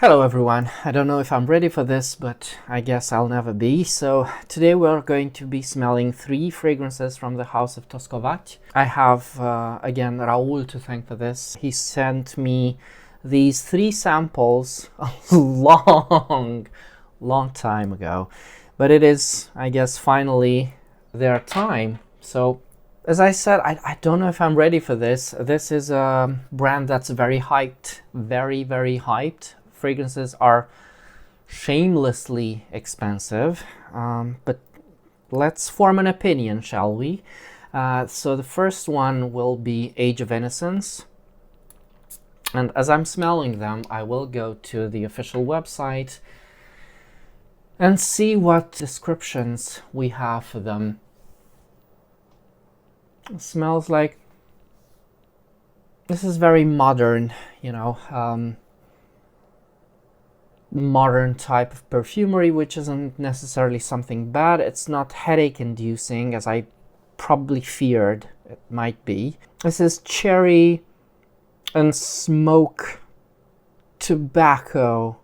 Hello everyone, I don't know if I'm ready for this, but I guess I'll never be. So today we're going to be smelling 3 fragrances from the house of Toskovat. I have, again, Raoul to thank for this. He sent me these 3 samples a long time ago. But it is, I guess, finally their time. So as I said, I don't know if I'm ready for this. This is a brand that's very hyped, very hyped. Fragrances are shamelessly expensive, but let's form an opinion, shall we? So the first one will be Age of Innocence. And as I'm smelling them, I will go to the official website and see what descriptions we have for them. It smells like this is very modern, you know, modern type of perfumery, which isn't necessarily something bad. It's not headache inducing, as I probably feared it might be. This is cherry and smoke tobacco.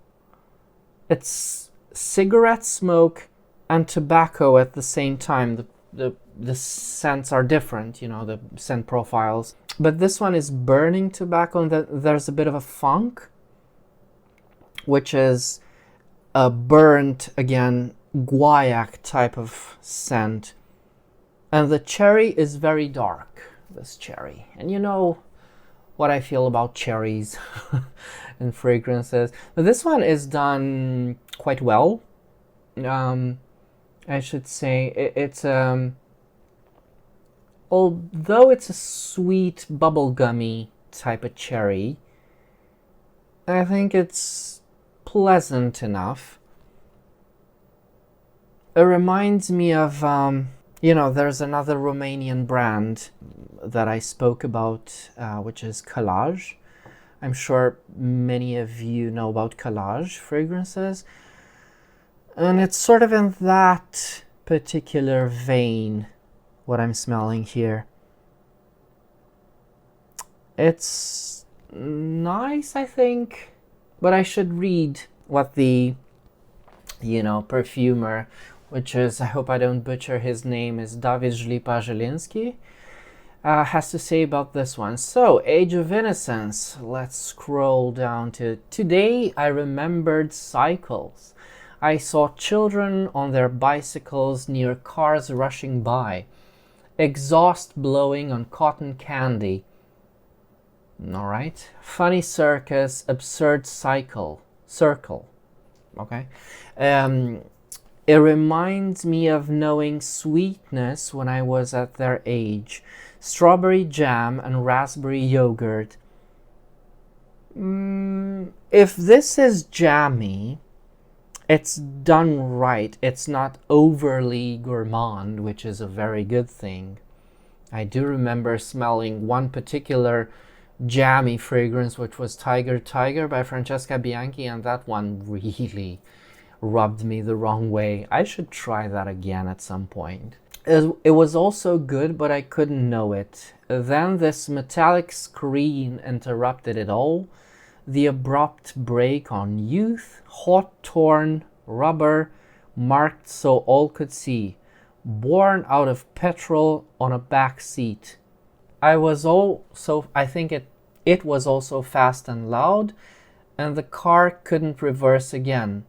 It's cigarette smoke and tobacco at the same time. The scents are different, you know, the scent profiles. But this one is burning tobacco, and there's a bit of a funk, which is a burnt, again, guaiac type of scent. And the cherry is very dark, this cherry. And you know what I feel about cherries and fragrances. But this one is done quite well. I should say it's although it's a sweet bubblegummy type of cherry, I think it's pleasant enough. It reminds me of, you know, there's another Romanian brand that I spoke about, which is Collage. I'm sure many of you know about Collage fragrances. And it's sort of in that particular vein, what I'm smelling here. It's nice, I think. But I should read what the, you know, perfumer, which is, I hope I don't butcher his name, is Dawid Żlipa-Żeliński, has to say about this one. So, Age of Innocence. Let's scroll down to today. I remembered cycles. I saw children on their bicycles near cars rushing by. Exhaust blowing on cotton candy. All right. Funny circus, absurd circle. Okay. It reminds me of knowing sweetness when I was at their age. Strawberry jam and raspberry yogurt. If this is jammy, it's done right. It's not overly gourmand, which is a very good thing. I do remember smelling one particular jammy fragrance, which was Tiger by Francesca Bianchi, and that one really rubbed me the wrong way. I should try that again at some point. It was also good, but I couldn't know it. Then this metallic screen interrupted it all. The abrupt break on youth, hot torn rubber, marked so all could see, born out of petrol on a back seat. I think it was also fast and loud, and the car couldn't reverse again.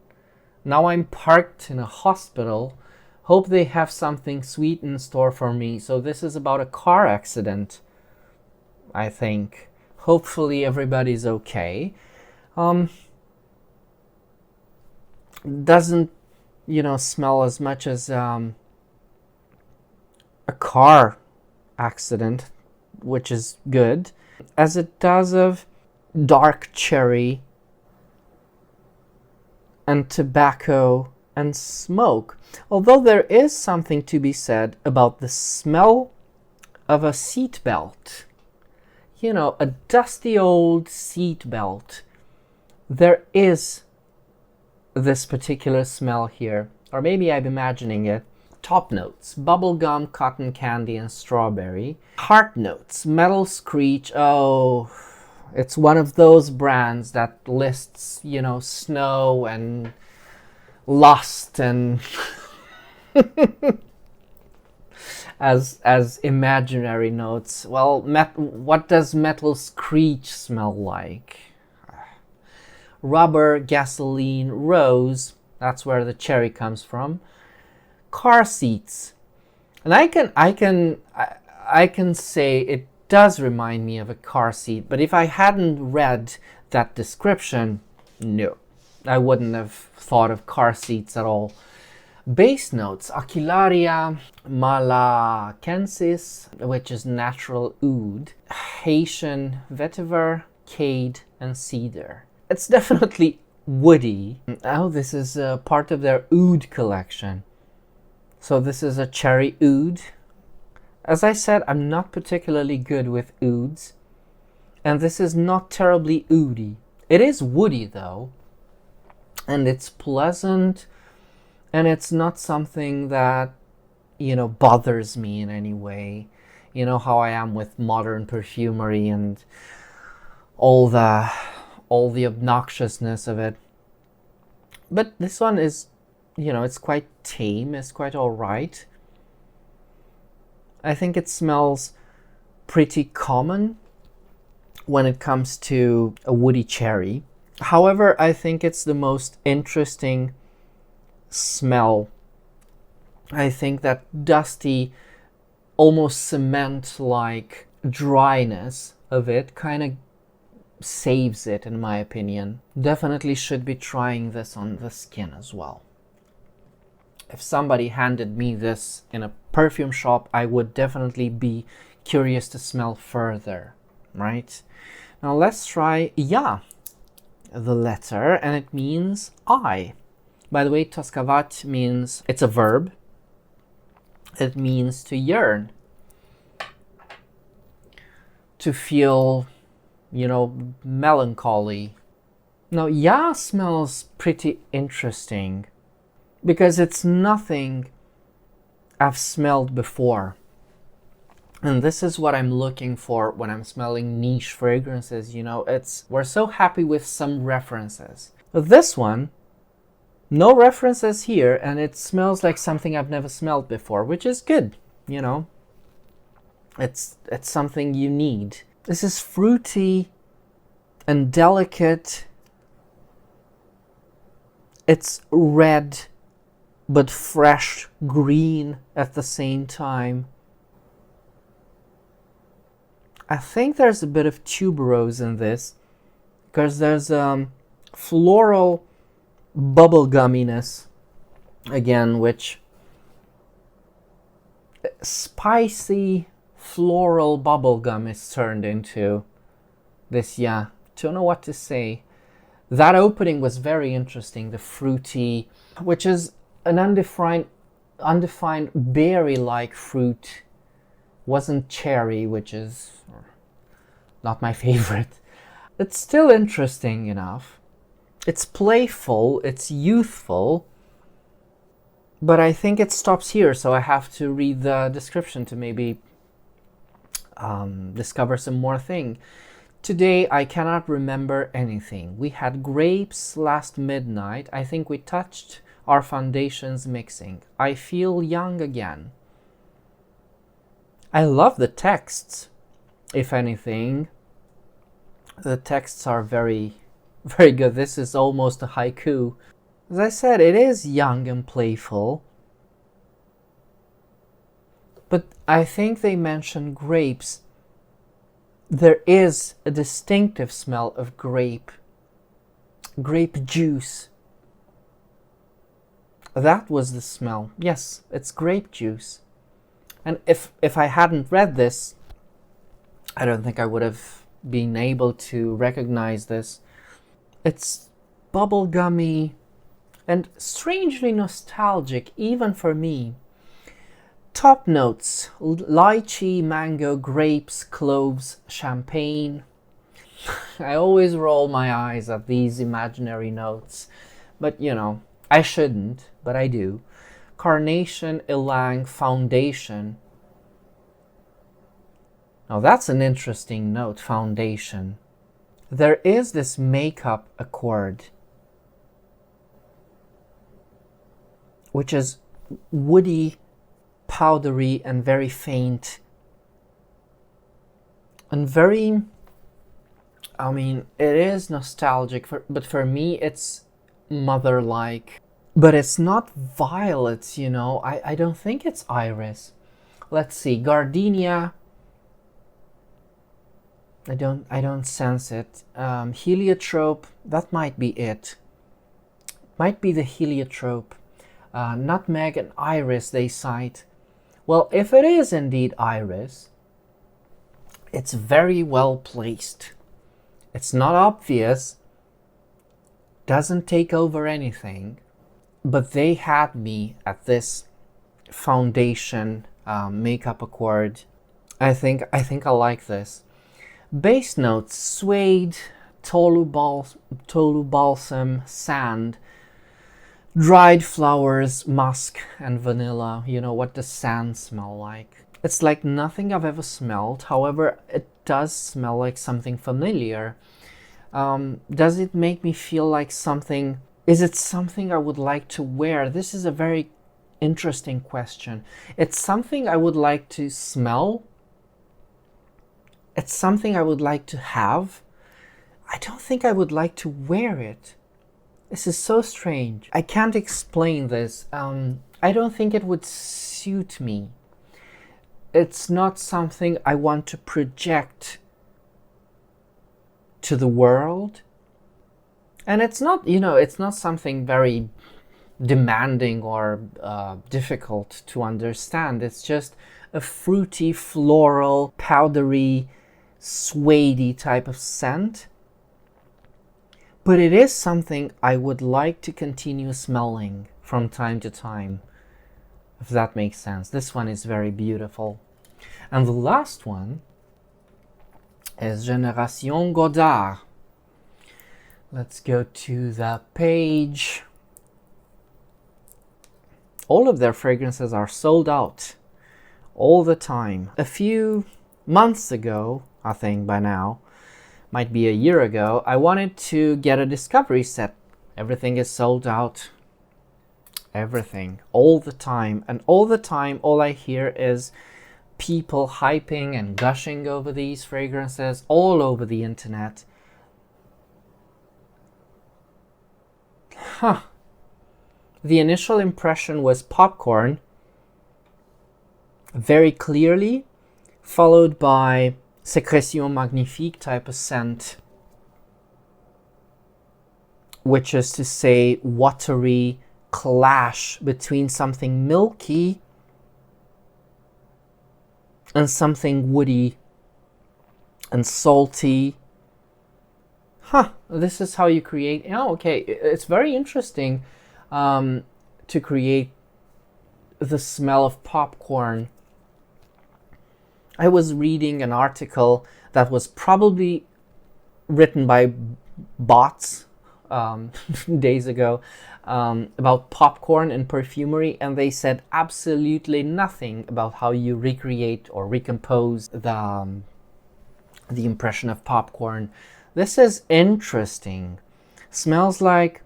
Now I'm parked in a hospital. Hope they have something sweet in store for me. So this is about a car accident, I think. Hopefully everybody's okay. Doesn't, you know, smell as much as a car accident, which is good, as it does of dark cherry and tobacco and smoke. Although there is something to be said about the smell of a seat belt. You know, a dusty old seat belt. There is this particular smell here, or maybe I'm imagining it. Top notes: bubblegum, cotton candy, and strawberry. Heart notes: metal screech. Oh, It's one of those brands that lists, snow and lust and as imaginary notes. Well, what does metal screech smell like? Rubber, gasoline, rose. That's where the cherry comes from. Car seats. And I can say it does remind me of a car seat, but if I hadn't read that description, no, I wouldn't have thought of car seats at all. Base notes: Aquilaria malacensis, which is natural oud, Haitian vetiver, cade, and cedar. It's definitely woody. Oh, this is part of their oud collection. So this is a cherry oud. As I said, I'm not particularly good with ouds, and this is not terribly oudy. It is woody though, and it's pleasant, and it's not something that, bothers me in any way. You know how I am with modern perfumery and all the obnoxiousness of it. But this one is, it's quite tame, it's quite all right. I think it smells pretty common when it comes to a woody cherry. However, I think it's the most interesting smell. I think that dusty, almost cement-like dryness of it kind of saves it, in my opinion. Definitely should be trying this on the skin as well. If somebody handed me this in a perfume shop, I would definitely be curious to smell further, right? Now let's try ya, the letter, and it means I. By the way, Toskovat means, it's a verb. It means to yearn, to feel, melancholy. Now ya smells pretty interesting, because it's nothing I've smelled before. And this is what I'm looking for when I'm smelling niche fragrances, we're so happy with some references. But this one, no references here, and it smells like something I've never smelled before, which is good, It's something you need. This is fruity and delicate. It's red, but fresh green at the same time. I think there's a bit of tuberose in this, because there's floral bubblegumminess again, which spicy floral bubblegum is turned into this. Don't know what to say. That opening was very interesting. The fruity, which is an undefined berry-like fruit, wasn't cherry, which is not my favorite. It's still interesting enough. It's playful, it's youthful, but I think it stops here, so I have to read the description to maybe discover some more thing. Today I cannot remember anything. We had grapes last midnight. I think we touched our foundations mixing. I feel young again. I love the texts, if anything. The texts are very, very good. This is almost a haiku. As I said, it is young and playful. But I think they mention grapes. There is a distinctive smell of grape juice. That was the smell. Yes, it's grape juice. And if I hadn't read this, I don't think I would have been able to recognize this. It's bubblegummy and strangely nostalgic, even for me. Top notes: lychee, mango, grapes, cloves, champagne. I always roll my eyes at these imaginary notes, but I shouldn't, but I do. Carnation, ylang, foundation. Now that's an interesting note, foundation. there is this makeup accord, which is woody, powdery, and very faint. And very, I mean, it is nostalgic, but for me, it's mother-like. But it's not violets, you know. I don't think it's iris. Let's see, gardenia. I don't sense it. Heliotrope, that might be it. Might be the heliotrope. Nutmeg and iris they cite. Well, if it is indeed iris, it's very well placed. It's not obvious, doesn't take over anything, but they had me at this foundation makeup accord. I think I like this. Base notes: suede, tolu balsam, sand, dried flowers, musk, and vanilla. You know, what does sand smell like? It's like nothing I've ever smelled. However, it does smell like something familiar. Does it make me feel like something? Is it something I would like to wear? This is a very interesting question. It's something I would like to smell. It's something I would like to have. I don't think I would like to wear it. This is so strange. I can't explain this. I don't think it would suit me. It's not something I want to project to the world. And it's not, you know, it's not something very demanding or difficult to understand. It's just a fruity, floral, powdery, suede-y type of scent. But it is something I would like to continue smelling from time to time, if that makes sense. This one is very beautiful. And the last one is Génération Goddard. Let's go to the page. All of their fragrances are sold out all the time. A few months ago, I think by now, might be a year ago, I wanted to get a discovery set. Everything is sold out. Everything. All the time. And all the time, all I hear is people hyping and gushing over these fragrances all over the internet. Huh. The initial impression was popcorn, very clearly, followed by sécrétion magnifique type of scent, which is to say watery clash between something milky and something woody and salty. Huh, this is how you create. Oh, okay, it's very interesting to create the smell of popcorn. I was reading an article that was probably written by bots days ago about popcorn and perfumery, and they said absolutely nothing about how you recreate or recompose the impression of popcorn. This is interesting. Smells like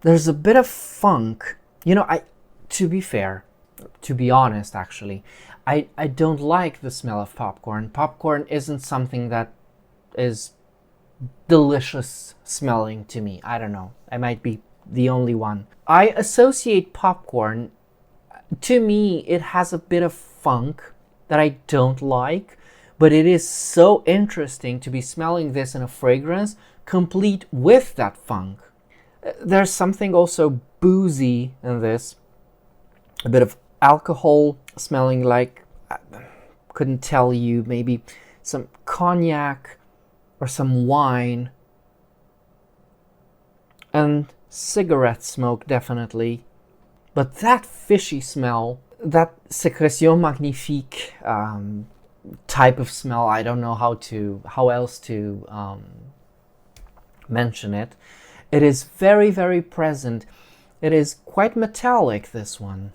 there's a bit of funk. You know, to be fair, to be honest, actually, I don't like the smell of popcorn. Popcorn isn't something that is delicious smelling to me. I don't know. I might be the only one. I associate popcorn, to me, it has a bit of funk that I don't like, but it is so interesting to be smelling this in a fragrance complete with that funk. There's something also boozy in this, a bit of alcohol smelling like, I couldn't tell you, maybe some cognac or some wine, and cigarette smoke definitely. But that fishy smell, that sécrétion magnifique type of smell, I don't know how else to mention it. It is very, very present. It is quite metallic, this one.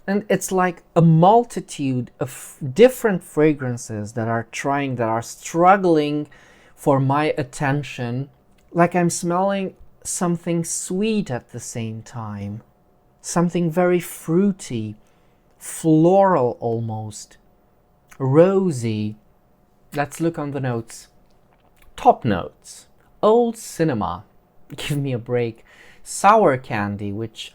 And it's like a multitude of different fragrances that are struggling for my attention. Like I'm smelling something sweet at the same time. Something very fruity, floral almost, rosy. Let's look on the notes. Top notes. Old cinema. Give me a break. Sour candy, which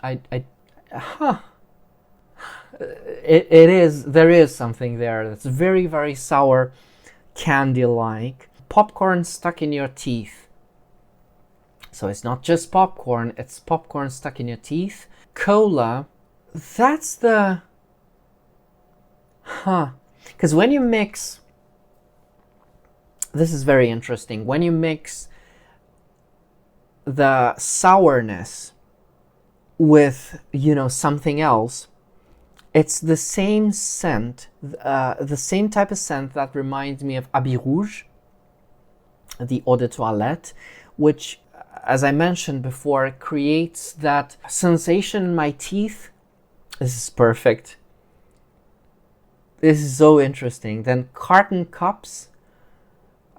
there is something there that's very, very sour candy-like. Popcorn stuck in your teeth. So it's not just popcorn, it's popcorn stuck in your teeth. Cola, that's the... Because when you mix... This is very interesting. When you mix the sourness with, something else, it's the same scent, the same type of scent that reminds me of Habit Rouge, the eau de toilette, which, as I mentioned before, creates that sensation in my teeth. This is perfect. This is so interesting. Then carton cups,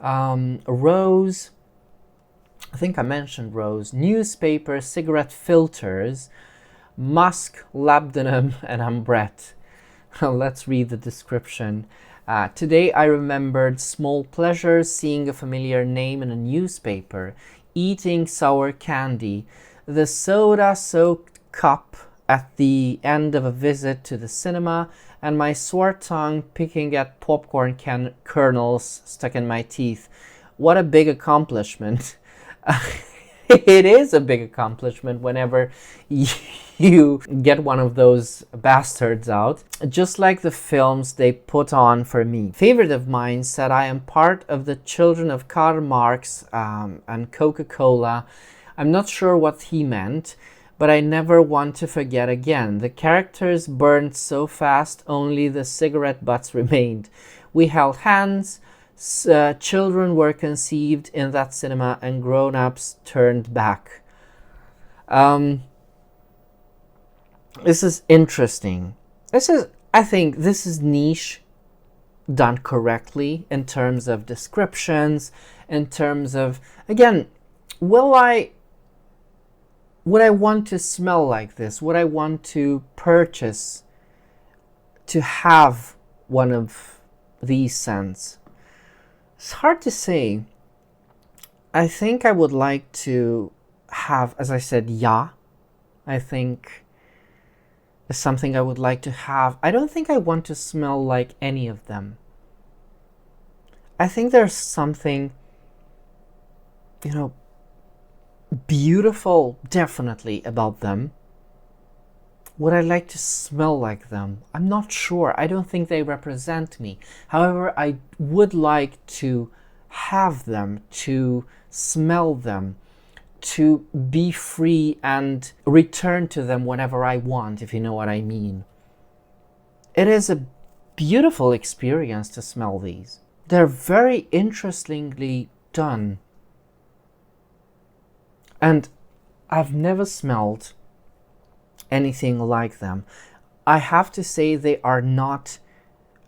rose, I think I mentioned rose, newspaper, cigarette filters, musk, labdanum, and ambrette. Let's read the description. Today I remembered small pleasures, seeing a familiar name in a newspaper, eating sour candy, the soda-soaked cup at the end of a visit to the cinema, and my sore tongue picking at popcorn kernels stuck in my teeth. What a big accomplishment. It is a big accomplishment whenever you get one of those bastards out. Just like the films they put on for me. Favorite of mine said I am part of the children of Karl Marx and Coca-Cola. I'm not sure what he meant, but I never want to forget again. The characters burned so fast, only the cigarette butts remained. We held hands. Children were conceived in that cinema and grown-ups turned back. This is interesting. I think this is niche done correctly in terms of descriptions, in terms of, again, would I want to smell like this? Would I want to purchase, to have one of these scents? It's hard to say. I think I would like to have, as I said, I think is something I would like to have. I don't think I want to smell like any of them. I think there's something, beautiful, definitely, about them. Would I like to smell like them? I'm not sure. I don't think they represent me. However, I would like to have them, to smell them, to be free and return to them whenever I want, if you know what I mean. It is a beautiful experience to smell these. They're very interestingly done. And I've never smelled anything like them. I have to say they are not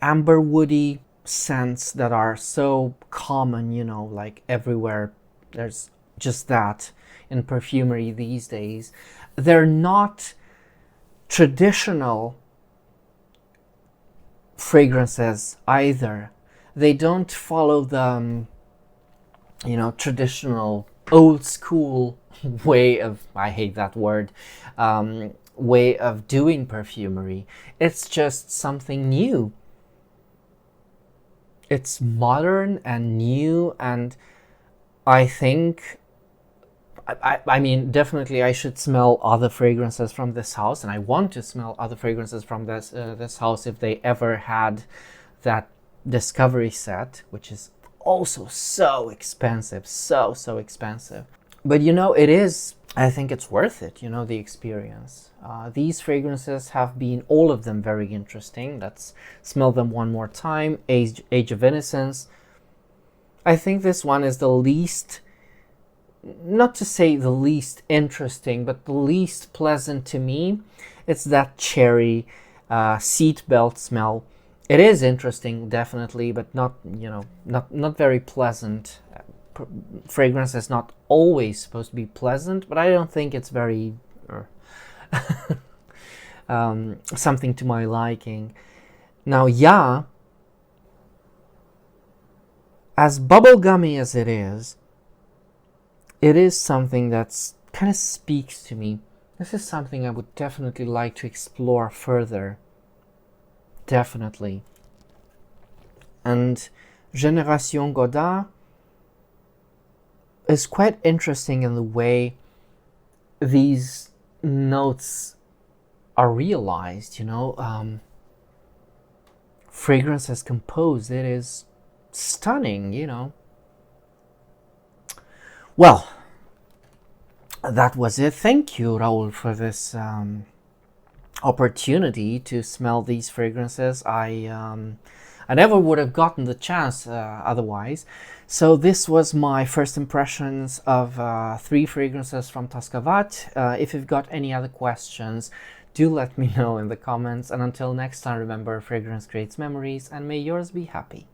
amber woody scents that are so common, like everywhere. There's just that in perfumery these days. They're not traditional fragrances either. They don't follow the, traditional old school way of, I hate that word, way of doing perfumery. It's just something new. It's modern and new, and I think, I mean, definitely I should smell other fragrances from this house, and I want to smell other fragrances from this house if they ever had that discovery set, which is also so expensive, so expensive. But it is, I think it's worth it, the experience. These fragrances have been, all of them, very interesting. Let's smell them one more time. Age of Innocence. I think this one is the least, not to say the least interesting, but the least pleasant to me. It's that cherry, seat belt smell. It is interesting, definitely, but not, not very pleasant. Fragrance is not always supposed to be pleasant, but I don't think it's very something to my liking. Now, yeah, as bubblegummy as it is something that's kind of speaks to me. This is something I would definitely like to explore further. Definitely. And Génération Goddard is quite interesting in the way these notes are realized, fragrance as composed. It is stunning. Well, that was it. Thank you, Raul, for this opportunity to smell these fragrances. I never would have gotten the chance otherwise. So this was my first impressions of 3 fragrances from Toskovat. If you've got any other questions, do let me know in the comments. And until next time, remember, fragrance creates memories, and may yours be happy.